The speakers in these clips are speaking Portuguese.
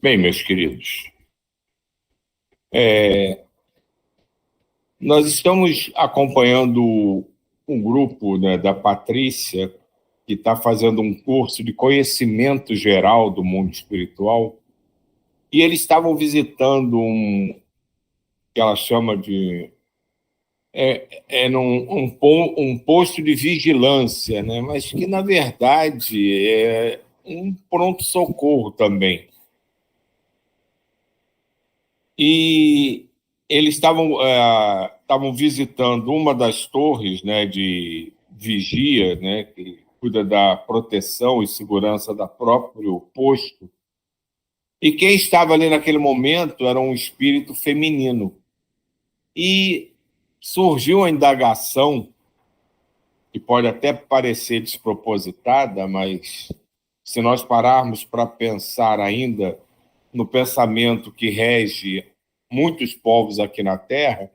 Bem, meus queridos, nós estamos acompanhando um grupo, né, da Patrícia, que está fazendo um curso de conhecimento geral do mundo espiritual, e eles estavam visitando que ela chama de um posto de vigilância, né, mas que, na verdade, é um pronto-socorro também. E eles estavam visitando uma das torres, né, de vigia, né, que cuida da proteção e segurança da próprio posto. E quem estava ali naquele momento era um espírito feminino. E surgiu a indagação, que pode até parecer despropositada, mas se nós pararmos para pensar ainda no pensamento que rege muitos povos aqui na Terra,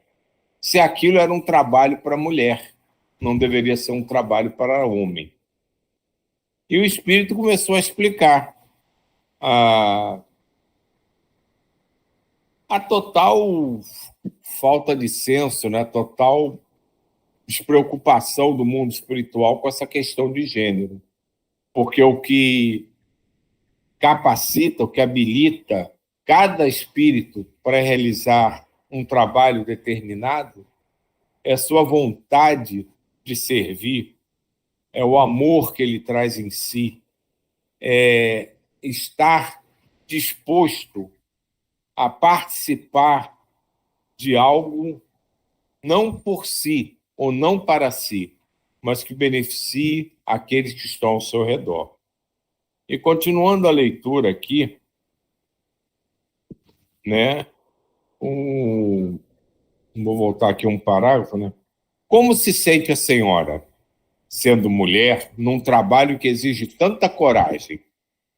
se aquilo era um trabalho para mulher, não deveria ser um trabalho para homem. E o espírito começou a explicar a total falta de senso, né? Total despreocupação do mundo espiritual com essa questão de gênero. Porque o que capacita, o que habilita cada espírito para realizar um trabalho determinado é a sua vontade de servir, é o amor que ele traz em si, é estar disposto a participar de algo não por si ou não para si, mas que beneficie aqueles que estão ao seu redor. E continuando a leitura aqui, né, vou voltar aqui um parágrafo, né? Como se sente a senhora, sendo mulher, num trabalho que exige tanta coragem?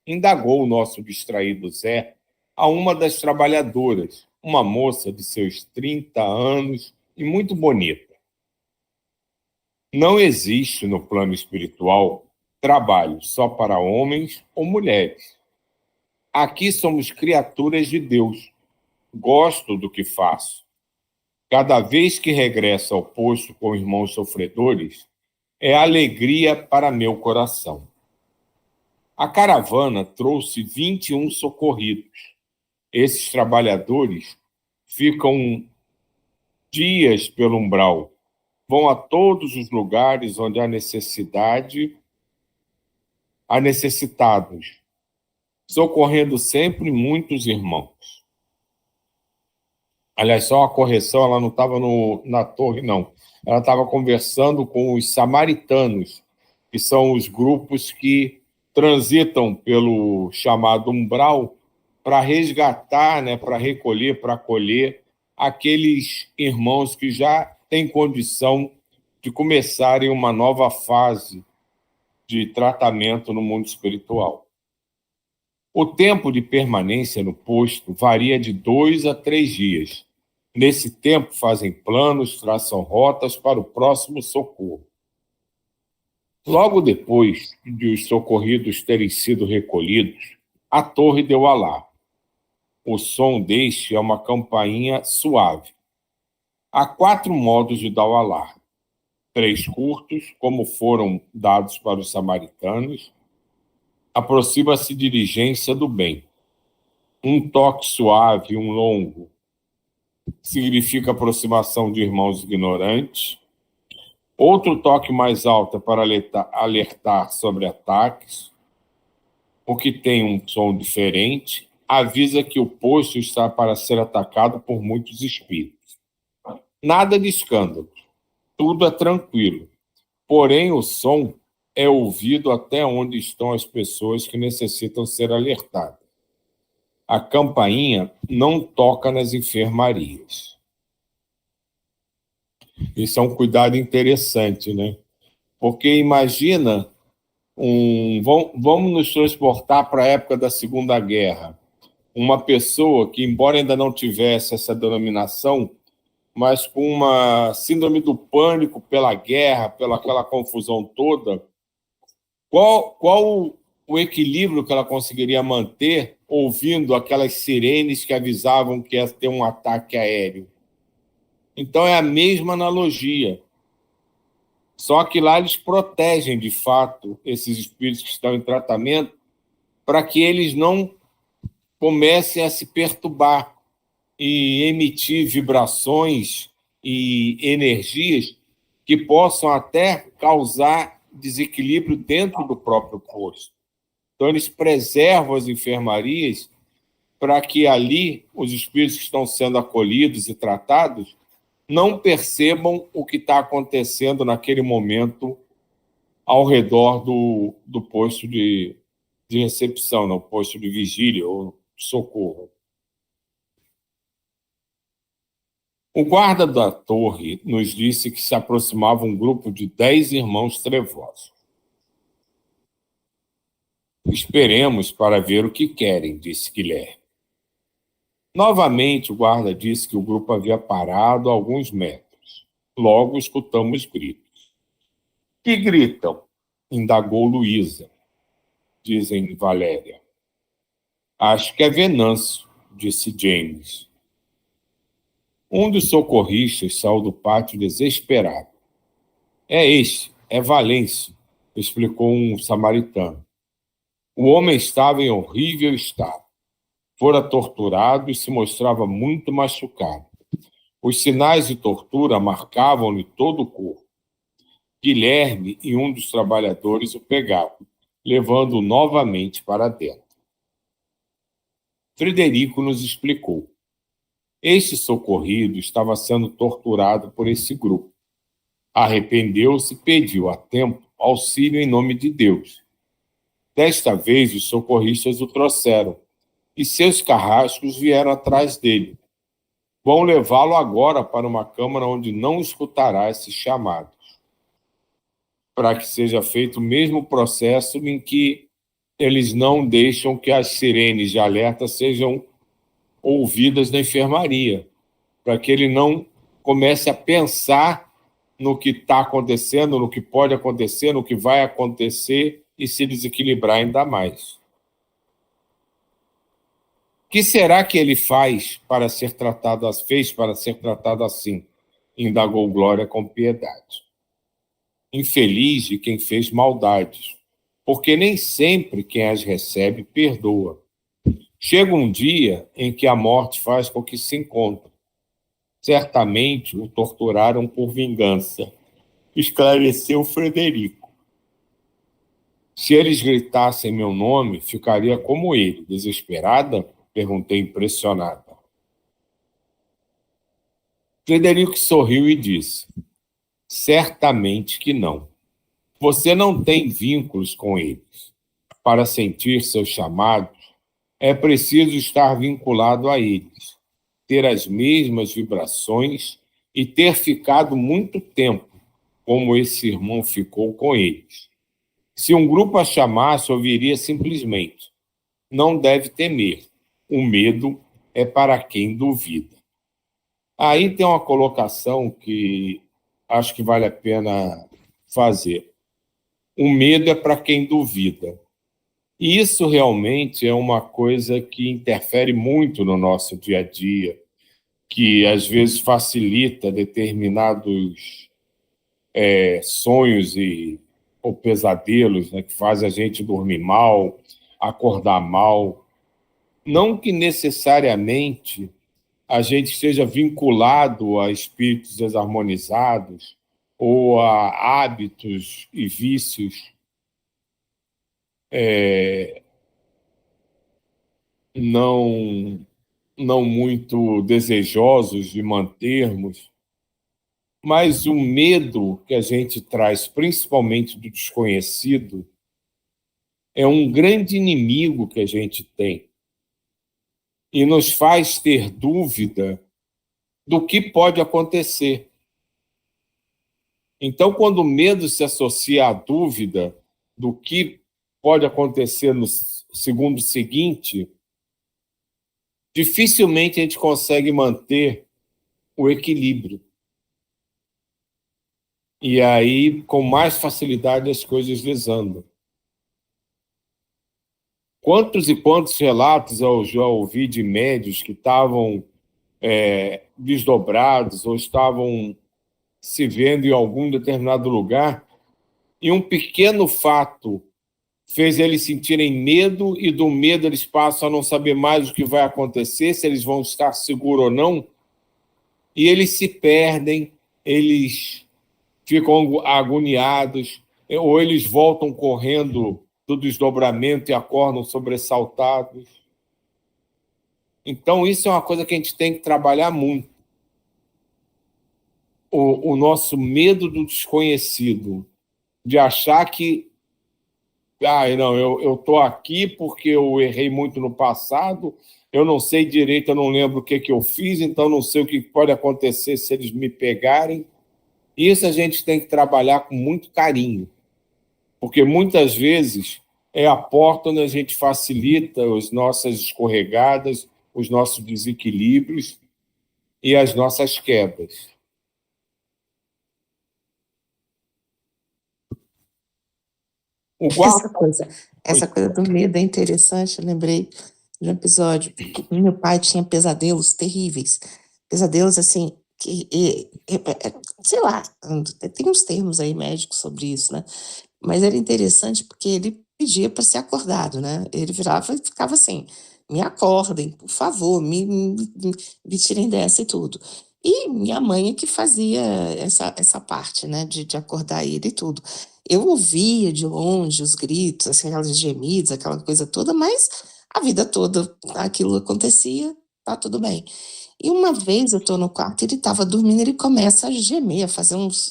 Indagou o nosso distraído Zé a uma das trabalhadoras, uma moça de seus 30 anos e muito bonita. Não existe no plano espiritual trabalho só para homens ou mulheres. Aqui somos criaturas de Deus. Gosto do que faço. Cada vez que regresso ao posto com irmãos sofredores, é alegria para meu coração. A caravana trouxe 21 socorridos. Esses trabalhadores ficam dias pelo umbral, vão a todos os lugares onde há necessitados, socorrendo sempre muitos irmãos. Aliás, só uma correção, ela não estava na torre, não. Ela estava conversando com os samaritanos, que são os grupos que transitam pelo chamado umbral para resgatar, né, para recolher, para acolher aqueles irmãos que já têm condição de começarem uma nova fase de tratamento no mundo espiritual. O tempo de permanência no posto varia de 2 a 3 dias. Nesse tempo, fazem planos, traçam rotas para o próximo socorro. Logo depois de os socorridos terem sido recolhidos, a torre deu alarme. O som deste é uma campainha suave. Há 4 modos de dar o alarme. 3 curtos, como foram dados para os samaritanos. Aproxima-se diligência do bem. Um toque suave, um longo, significa aproximação de irmãos ignorantes. Outro toque mais alto é para alertar sobre ataques. O que tem um som diferente avisa que o posto está para ser atacado por muitos espíritos. Nada de escândalo, tudo é tranquilo. Porém, o som é ouvido até onde estão as pessoas que necessitam ser alertadas. A campainha não toca nas enfermarias. Isso é um cuidado interessante, né? Porque imagina, vamos nos transportar para a época da Segunda Guerra. Uma pessoa que, embora ainda não tivesse essa denominação, mas com uma síndrome do pânico pela guerra, pela aquela confusão toda, qual o equilíbrio que ela conseguiria manter ouvindo aquelas sirenes que avisavam que ia ter um ataque aéreo. Então, é a mesma analogia. Só que lá eles protegem, de fato, esses espíritos que estão em tratamento para que eles não comecem a se perturbar e emitir vibrações e energias que possam até causar desequilíbrio dentro do próprio posto. Então, eles preservam as enfermarias para que ali os espíritos que estão sendo acolhidos e tratados não percebam o que está acontecendo naquele momento ao redor do posto de recepção, no posto de vigília ou socorro. O guarda da torre nos disse que se aproximava um grupo de 10 irmãos trevosos. Esperemos para ver o que querem, disse Guilherme. Novamente, o guarda disse que o grupo havia parado a alguns metros. Logo, escutamos gritos. Que gritam? Indagou Luísa. Dizem Valéria. Acho que é Venâncio, disse James. Um dos socorristas saiu do pátio desesperado. É este, é Valêncio, explicou um samaritano. O homem estava em horrível estado. Fora torturado e se mostrava muito machucado. Os sinais de tortura marcavam-lhe todo o corpo. Guilherme e um dos trabalhadores o pegavam, levando-o novamente para dentro. Frederico nos explicou. Este socorrido estava sendo torturado por esse grupo. Arrependeu-se e pediu a tempo auxílio em nome de Deus. Desta vez, os socorristas o trouxeram e seus carrascos vieram atrás dele. Vão levá-lo agora para uma câmara onde não escutará esses chamados, para que seja feito o mesmo processo em que eles não deixam que as sirenes de alerta sejam ouvidas na enfermaria, para que ele não comece a pensar no que está acontecendo, no que pode acontecer, no que vai acontecer e se desequilibrar ainda mais. O que será que ele fez para ser tratado assim? Indagou Glória com piedade. Infeliz de quem fez maldades, porque nem sempre quem as recebe perdoa. Chega um dia em que a morte faz com que se encontrem. Certamente o torturaram por vingança, esclareceu Frederico. Se eles gritassem meu nome, ficaria como ele, desesperada? Perguntei impressionada. Frederico sorriu e disse, certamente que não. Você não tem vínculos com eles. Para sentir seus chamados, é preciso estar vinculado a eles, ter as mesmas vibrações e ter ficado muito tempo, como esse irmão ficou com eles. Se um grupo a chamasse, ouviria simplesmente. Não deve temer. O medo é para quem duvida. Aí tem uma colocação que acho que vale a pena fazer. O medo é para quem duvida. E isso realmente é uma coisa que interfere muito no nosso dia a dia, que às vezes facilita determinados sonhos ou pesadelos, né, que faz a gente dormir mal, acordar mal. Não que necessariamente a gente esteja vinculado a espíritos desarmonizados ou a hábitos e vícios não, não muito desejosos de mantermos, mas o medo que a gente traz, principalmente do desconhecido, é um grande inimigo que a gente tem e nos faz ter dúvida do que pode acontecer. Então, quando o medo se associa à dúvida do que pode acontecer no segundo seguinte, dificilmente a gente consegue manter o equilíbrio. E aí, com mais facilidade, as coisas desandam. Quantos e quantos relatos eu já ouvi de médios que estavam desdobrados ou estavam se vendo em algum determinado lugar, e um pequeno fato fez eles sentirem medo, e do medo eles passam a não saber mais o que vai acontecer, se eles vão estar seguros ou não, e eles se perdem, eles ficam agoniados, ou eles voltam correndo do desdobramento e acordam sobressaltados. Então, isso é uma coisa que a gente tem que trabalhar muito. O nosso medo do desconhecido, de achar que não, eu estou aqui porque eu errei muito no passado, eu não sei direito, eu não lembro o que eu fiz, então não sei o que pode acontecer se eles me pegarem. Isso a gente tem que trabalhar com muito carinho, porque muitas vezes é a porta onde a gente facilita as nossas escorregadas, os nossos desequilíbrios e as nossas quedas. Essa coisa do medo é interessante. Eu lembrei de um episódio que meu pai tinha pesadelos terríveis. Pesadelos, assim, sei lá, tem uns termos aí médicos sobre isso, né? Mas era interessante porque ele pedia para ser acordado, né? Ele virava e ficava assim: me acordem, por favor, me tirem dessa e tudo. E minha mãe é que fazia essa parte, né, de acordar ele e tudo. Eu ouvia de longe os gritos, assim, aquelas gemidos, aquela coisa toda, mas a vida toda aquilo acontecia, tá tudo bem. E uma vez eu tô no quarto, ele estava dormindo, ele começa a gemer, a fazer uns.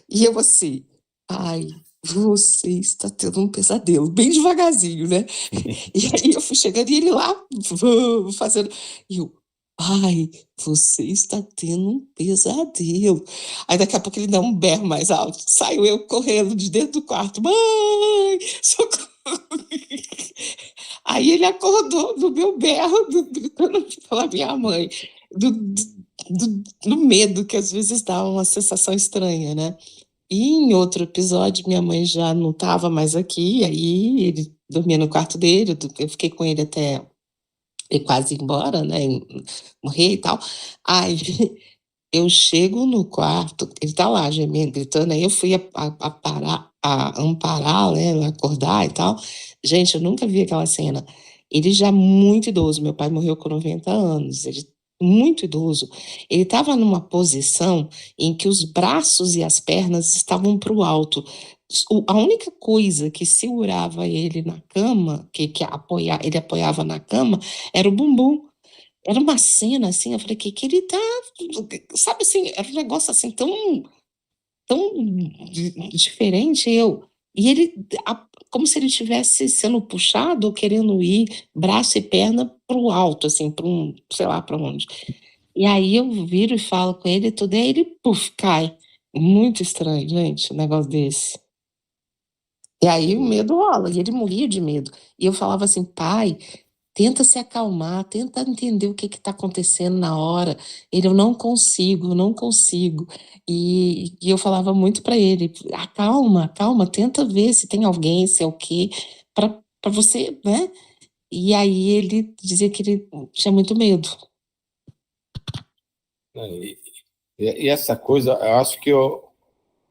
E eu assim, ai, você está tendo um pesadelo, bem devagarzinho, né? E aí eu fui chegando e ele lá, fazendo. E eu, ai, você está tendo um pesadelo. Aí daqui a pouco ele dá um berro mais alto. Saiu eu correndo de dentro do quarto. Mãe, socorro! Aí ele acordou do meu berro, gritando pela minha mãe. Do medo, que às vezes dá uma sensação estranha, né? E em outro episódio, minha mãe já não estava mais aqui, aí ele dormia no quarto dele, eu fiquei com ele até ele quase ir embora, né? Morrer e tal. Aí eu chego no quarto, ele tá lá gemendo, gritando, aí eu fui a amparar, né? Acordar e tal. Gente, eu nunca vi aquela cena. Ele já muito idoso, meu pai morreu com 90 anos, ele muito idoso. Ele estava numa posição em que os braços e as pernas estavam para o alto. A única coisa que segurava ele na cama, ele apoiava na cama, era o bumbum. Era uma cena assim, eu falei, que ele tá, sabe assim, era um negócio assim tão diferente, e ele, como se ele estivesse sendo puxado ou querendo ir braço e perna para o alto, assim, para um, sei lá para onde. E aí eu viro e falo com ele, tudo, aí ele, puf, cai. Muito estranho, gente, um negócio desse. E aí o medo rola, e ele morria de medo. E eu falava assim, pai, tenta se acalmar, tenta entender o que está acontecendo na hora. Ele, eu não consigo, eu não consigo. E eu falava muito para ele, calma, calma, tenta ver se tem alguém, se é o quê, para você, né? E aí ele dizia que ele tinha muito medo. E essa coisa, eu acho que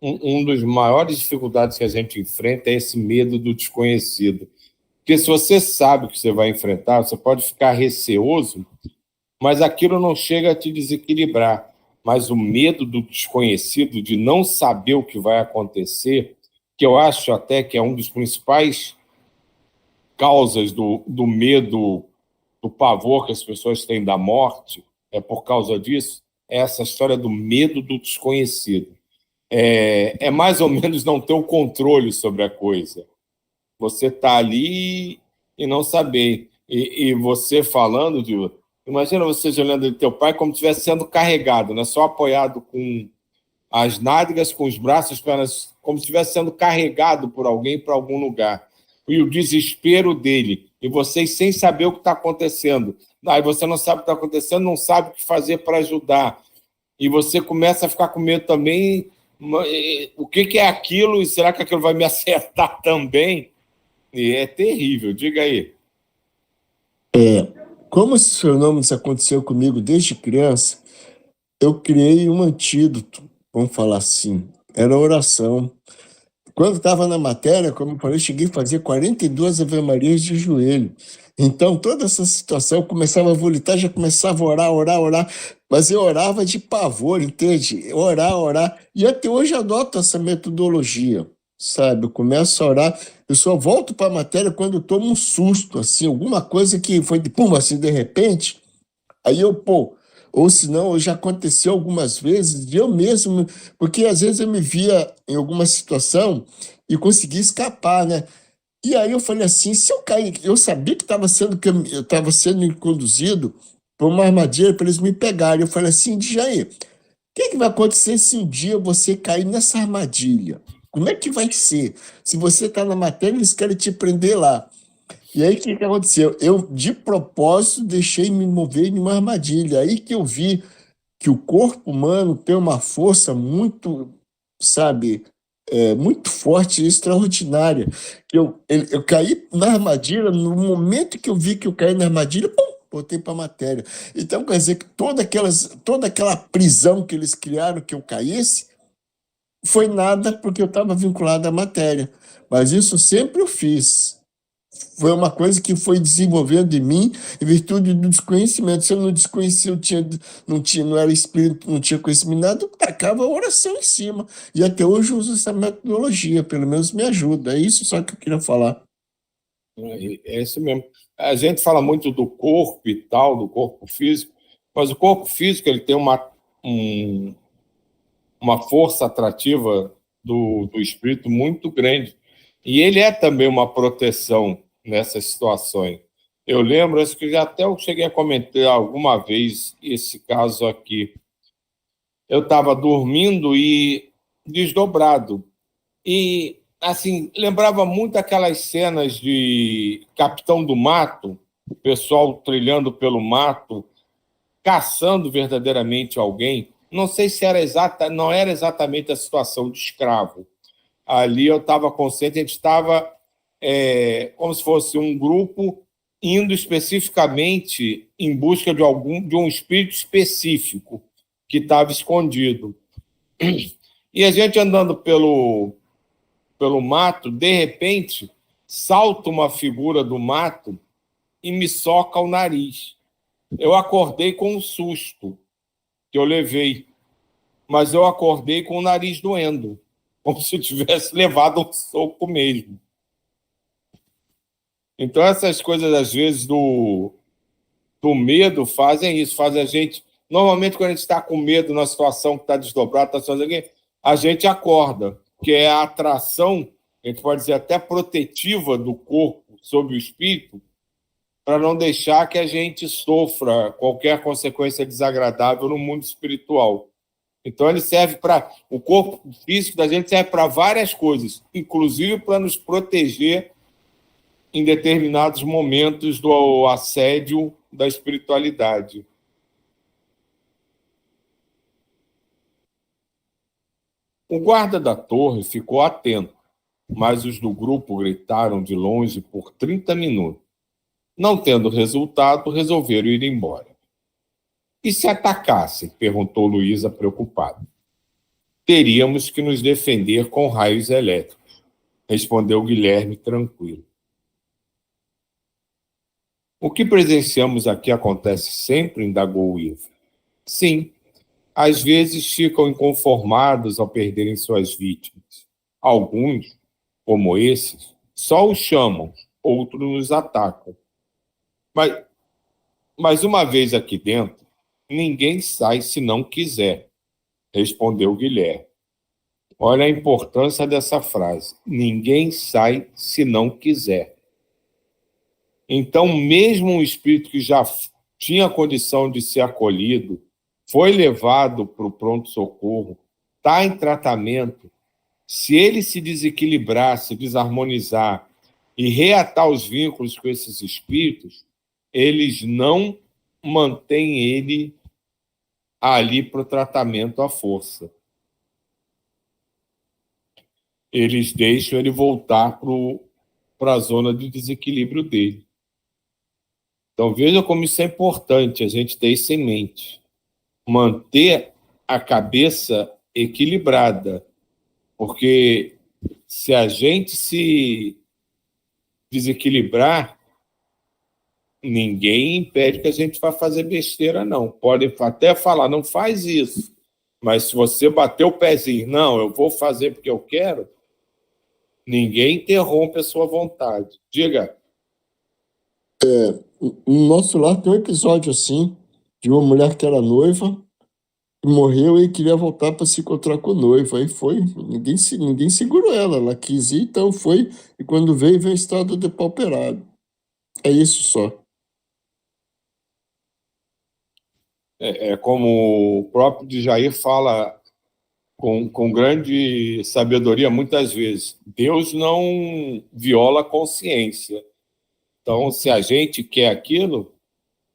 um dos maiores dificuldades que a gente enfrenta é esse medo do desconhecido. Porque se você sabe o que você vai enfrentar, você pode ficar receoso, mas aquilo não chega a te desequilibrar. Mas o medo do desconhecido, de não saber o que vai acontecer, que eu acho até que é um dos principais causas do medo, do pavor que as pessoas têm da morte, é por causa disso, é essa história do medo do desconhecido. É mais ou menos não ter o controle sobre a coisa. Você está ali e não saber. E você falando de... Imagina você olhando de teu pai como se estivesse sendo carregado, né? Só apoiado com as nádegas, com os braços, as pernas, como se estivesse sendo carregado por alguém para algum lugar. E o desespero dele. E vocês sem saber o que está acontecendo. Aí você não sabe o que está acontecendo, não sabe o que fazer para ajudar. E você começa a ficar com medo também. O que é aquilo? E será que aquilo vai me acertar também? E é terrível, diga aí. Como esses fenômenos aconteceu comigo desde criança, eu criei um antídoto, vamos falar assim, era a oração. Quando estava na matéria, como eu falei, eu cheguei a fazer 42 Ave-Marias de joelho. Então, toda essa situação, eu começava a volitar, já começava a orar, orar, orar, mas eu orava de pavor, entende? Orar, orar. E até hoje eu adoto essa metodologia, sabe? Eu começo a orar, eu só volto para a matéria quando eu tomo um susto, assim, alguma coisa que foi de pum, assim, de repente. Aí eu, pô, ou senão, já aconteceu algumas vezes, de eu mesmo, porque às vezes eu me via em alguma situação e conseguia escapar, né? E aí eu falei assim, se eu cair, eu sabia que eu estava sendo conduzido para uma armadilha para eles me pegarem. Eu falei assim, Djair, o que vai acontecer se um dia você cair nessa armadilha? Como é que vai ser? Se você está na matéria, eles querem te prender lá. E aí, o que aconteceu? Eu, de propósito, deixei me mover em uma armadilha. Aí que eu vi que o corpo humano tem uma força muito, sabe, muito forte e extraordinária. Eu caí na armadilha, no momento que eu vi que eu caí na armadilha, pum, voltei para a matéria. Então, quer dizer que toda aquela prisão que eles criaram que eu caísse, foi nada porque eu estava vinculado à matéria. Mas isso sempre eu fiz. Foi uma coisa que foi desenvolvendo em mim em virtude do desconhecimento. Se eu não desconhecia, não era espírito, não tinha conhecimento nada, eu tacava a oração em cima. E até hoje eu uso essa metodologia, pelo menos me ajuda. É isso só que eu queria falar. É isso mesmo. A gente fala muito do corpo e tal, do corpo físico, mas o corpo físico ele tem uma força atrativa do espírito muito grande. E ele é também uma proteção nessas situações. Eu lembro, acho que já até eu cheguei a comentar alguma vez esse caso aqui. Eu estava dormindo e desdobrado. E, assim, lembrava muito aquelas cenas de Capitão do Mato, o pessoal trilhando pelo mato, caçando verdadeiramente alguém. Não sei se não era exatamente a situação de escravo. Ali eu estava consciente, a gente estava como se fosse um grupo indo especificamente em busca de um espírito específico que estava escondido. E a gente andando pelo mato, de repente, salta uma figura do mato e me soca o nariz. Eu acordei com um susto que eu levei, mas eu acordei com o nariz doendo, como se eu tivesse levado um soco mesmo. Então, essas coisas, às vezes, do medo fazem isso, fazem a gente... Normalmente, quando a gente está com medo numa situação que está desdobrada, a gente acorda, que é a atração, a gente pode dizer até protetiva do corpo sobre o espírito, para não deixar que a gente sofra qualquer consequência desagradável no mundo espiritual. Então, ele serve para... O corpo físico da gente serve para várias coisas, inclusive para nos proteger em determinados momentos do assédio da espiritualidade. O guarda da torre ficou atento, mas os do grupo gritaram de longe por 30 minutos. Não tendo resultado, resolveram ir embora. E se atacassem? Perguntou Luísa, preocupada. Teríamos que nos defender com raios elétricos, respondeu Guilherme, tranquilo. O que presenciamos aqui acontece sempre, indagou Iva. Sim, às vezes ficam inconformados ao perderem suas vítimas. Alguns, como esses, só os chamam, outros nos atacam. Mas uma vez aqui dentro, ninguém sai se não quiser, respondeu Guilherme. Olha a importância dessa frase. Ninguém sai se não quiser. Então, mesmo um espírito que já tinha condição de ser acolhido, foi levado para o pronto-socorro, está em tratamento, se ele se desequilibrar, se desarmonizar e reatar os vínculos com esses espíritos, eles não mantêm ele ali para o tratamento à força. Eles deixam ele voltar para o para a zona de desequilíbrio dele. Então, veja como isso é importante, a gente ter isso em mente. Manter a cabeça equilibrada, porque se a gente se desequilibrar, ninguém impede que a gente vá fazer besteira, não. Pode até falar, não faz isso. Mas se você bater o pezinho, não, eu vou fazer porque eu quero, ninguém interrompe a sua vontade. Diga. No nosso lar tem um episódio assim, de uma mulher que era noiva, morreu e queria voltar para se encontrar com o noivo. Aí foi, ninguém segurou ela, ela quis ir, então foi, e quando veio em estado depauperado. É isso só. É como o próprio Djair fala com grande sabedoria muitas vezes, Deus não viola a consciência. Então, se a gente quer aquilo,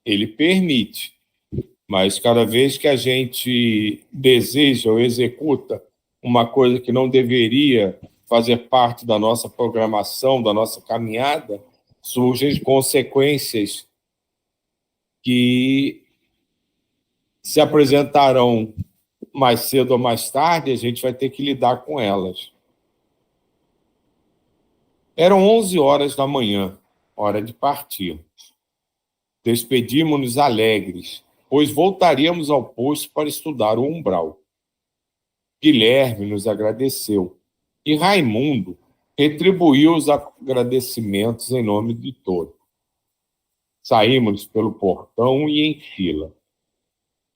ele permite. Mas cada vez que a gente deseja ou executa uma coisa que não deveria fazer parte da nossa programação, da nossa caminhada, surgem consequências que se apresentarão mais cedo ou mais tarde, a gente vai ter que lidar com elas. Eram 11 horas da manhã, hora de partir. Despedimos-nos alegres, pois voltaríamos ao posto para estudar o umbral. Guilherme nos agradeceu e Raimundo retribuiu os agradecimentos em nome de todos. Saímos pelo portão e em fila.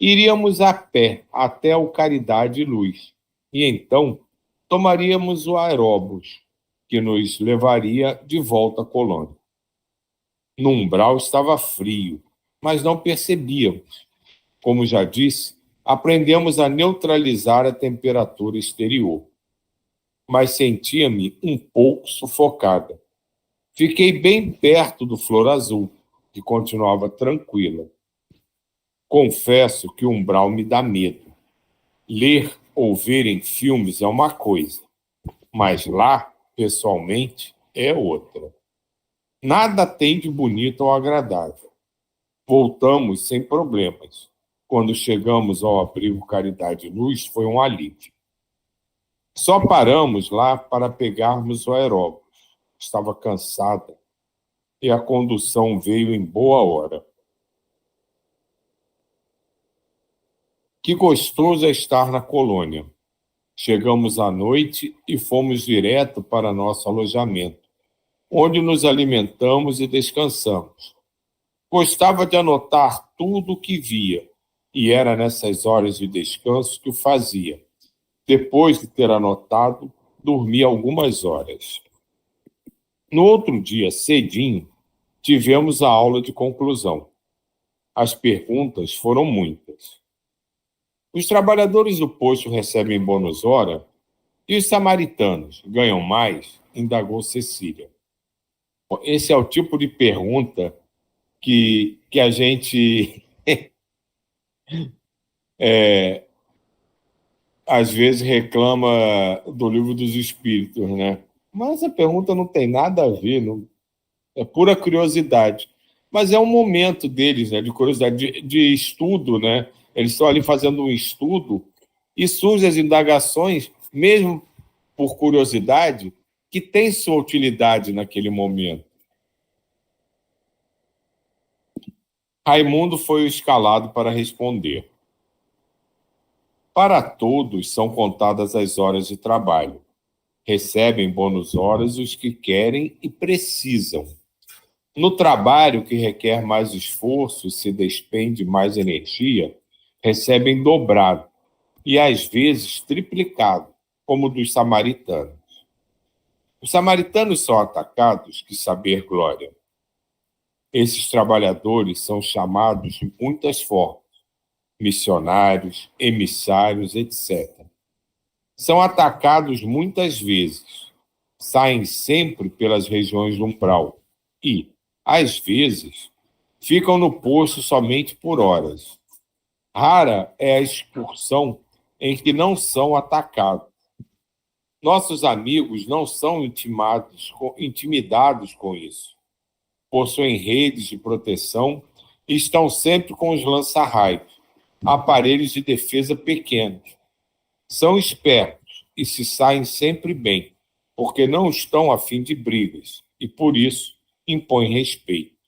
Iríamos a pé até o Caridade e Luz, e então tomaríamos o aeróbus, que nos levaria de volta à colônia. No umbral estava frio, mas não percebíamos. Como já disse, aprendemos a neutralizar a temperatura exterior. Mas sentia-me um pouco sufocada. Fiquei bem perto do Flor Azul, que continuava tranquila. Confesso que o umbral me dá medo. Ler ou ver em filmes é uma coisa, mas lá, pessoalmente, é outra. Nada tem de bonito ou agradável. Voltamos sem problemas. Quando chegamos ao abrigo Caridade e Luz, foi um alívio. Só paramos lá para pegarmos o aeróbus. Estava cansada e a condução veio em boa hora. Que gostoso é estar na colônia. Chegamos à noite e fomos direto para nosso alojamento, onde nos alimentamos e descansamos. Gostava de anotar tudo o que via, e era nessas horas de descanso que o fazia. Depois de ter anotado, dormi algumas horas. No outro dia, cedinho, tivemos a aula de conclusão. As perguntas foram muitas. Os trabalhadores do posto recebem bônus hora e os samaritanos ganham mais? Indagou Cecília. Esse é o tipo de pergunta que a gente às vezes reclama do Livro dos Espíritos, né? Mas essa pergunta não tem nada a ver, não, é pura curiosidade. Mas é um momento deles, né, de curiosidade, de estudo, né? Eles estão ali fazendo um estudo e surgem as indagações, mesmo por curiosidade, que tem sua utilidade naquele momento. Raimundo foi o escalado para responder. Para todos são contadas as horas de trabalho. Recebem bônus horas os que querem e precisam. No trabalho que requer mais esforço, se despende mais energia, recebem dobrado e às vezes triplicado, como o dos samaritanos. Os samaritanos são atacados, que saber glória. Esses trabalhadores são chamados de muitas formas, missionários, emissários, etc. São atacados muitas vezes, saem sempre pelas regiões do umbral e, às vezes, ficam no posto somente por horas. Rara é a excursão em que não são atacados. Nossos amigos não são intimidados com isso. Possuem redes de proteção e estão sempre com os lança-raios, aparelhos de defesa pequenos. São espertos e se saem sempre bem, porque não estão a fim de brigas e, por isso, impõem respeito.